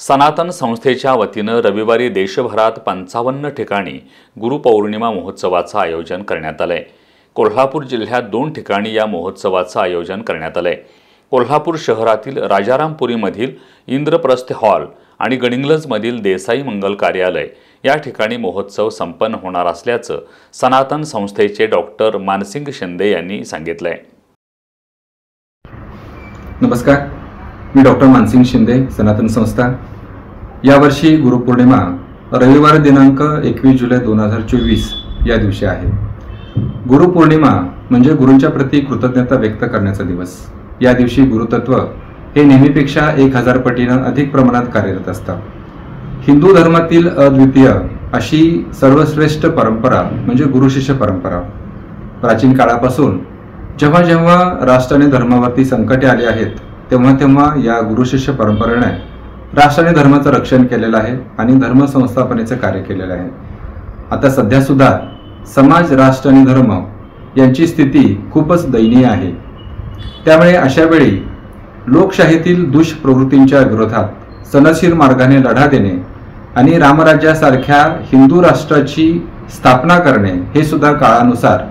सनातन संस्थेच्या वतीनं रविवारी देशभरात 55 ठिकाणी गुरुपौर्णिमा महोत्सवाचं आयोजन करण्यात आलंय। कोल्हापूर जिल्ह्यात 2 ठिकाणी या महोत्सवाचं आयोजन करण्यात आलंय। कोल्हापूर शहरातील राजारामपुरीमधील इंद्रप्रस्थ हॉल आणि गडिंग्लजमधील देसाई मंगल कार्यालय या ठिकाणी महोत्सव संपन्न होणार असल्याचं सनातन संस्थेचे डॉक्टर मानसिंग शिंदे यांनी सांगितलंय। नमस्कार, मी डॉक्टर मानसिंग शिंदे, सनातन संस्था। यावर्षी गुरुपौर्णिमा रविवार दिनांक 21 जुलै 2024 या दिवशी आहे। गुरुपौर्णिमा म्हणजे गुरूंच्या प्रती कृतज्ञता व्यक्त करण्याचा दिवस। या दिवशी गुरुतत्व हे नेहमीपेक्षा 1000 पटीने अधिक प्रमाणात कार्यरत असतात। हिंदू धर्मातील अद्वितीय अशी सर्वश्रेष्ठ परंपरा म्हणजे गुरुशिष्य परंपरा। प्राचीन काळापासून जेव्हा जेव्हा राष्ट्र आणि धर्मावरती संकटे आली आहेत तेव्हा या गुरुशिष्य परंपरेने राष्ट्र आणि धर्माचं रक्षण केलेलं आहे आणि धर्म संस्थापनेचं कार्य केलेलं आहे। आता सध्या सुद्धा समाज, राष्ट्र आणि धर्म यांची स्थिती खूपच दयनीय आहे। त्यामुळे अशा वेळी लोकशाहीतील दुष्प्रवृत्तींच्या विरोधात सनदशीर मार्गाने लढा देणे आणि रामराज्यासारख्या हिंदू राष्ट्राची स्थापना करणे हे सुद्धा काळानुसार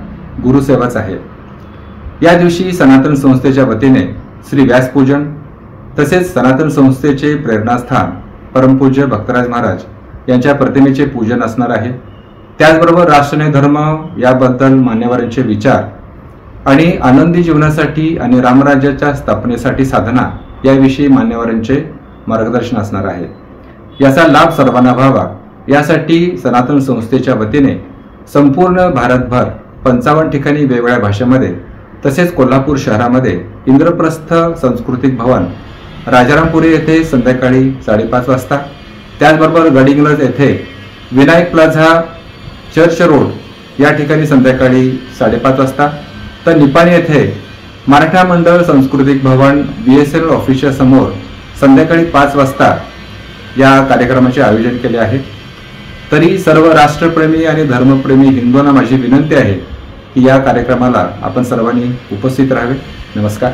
गुरुसेवाच आहे। या दिवशी सनातन संस्थेच्या वतीने श्री व्यासपूजन तसेच सनातन संस्थेचे प्रेरणास्थान परमपूज्य भक्तराज महाराज यांच्या प्रतिमेचे पूजन असणार आहे। त्याचबरोबर राष्ट्र आणि धर्म याबद्दल मान्यवरांचे विचार आणि आनंदी जीवनासाठी आणि रामराज्याच्या स्थापनेसाठी साधना याविषयी मान्यवरांचे मार्गदर्शन असणार आहे। याचा लाभ सर्वांना व्हावा यासाठी सनातन संस्थेच्या वतीने संपूर्ण भारतभर 55 ठिकाणी वेगवेगळ्या भाषेमध्ये तसेच कोल्हापूर शहरामध्ये इंद्रप्रस्थ सांस्कृतिक भवन राजारामपुरी येथे संध्याकाळी 5:30 वाजता, त्याचबरोबर गडिंग्लज येथे विनायक प्लाझा चर्च रोड या ठिकाणी संध्याकाळी 5:30 वाजता, तर निपाणी येथे मराठा मंडळ सांस्कृतिक भवन BSL ऑफिसच्या समोर संध्याकाळी 5 वाजता या कार्यक्रमाचे आयोजन केले आहे। तरी सर्व राष्ट्रप्रेमी आणि धर्मप्रेमी हिंदूंना माझी विनंती आहे की या कार्यक्रमाला आपण सर्वांनी उपस्थित राहावे। नमस्कार।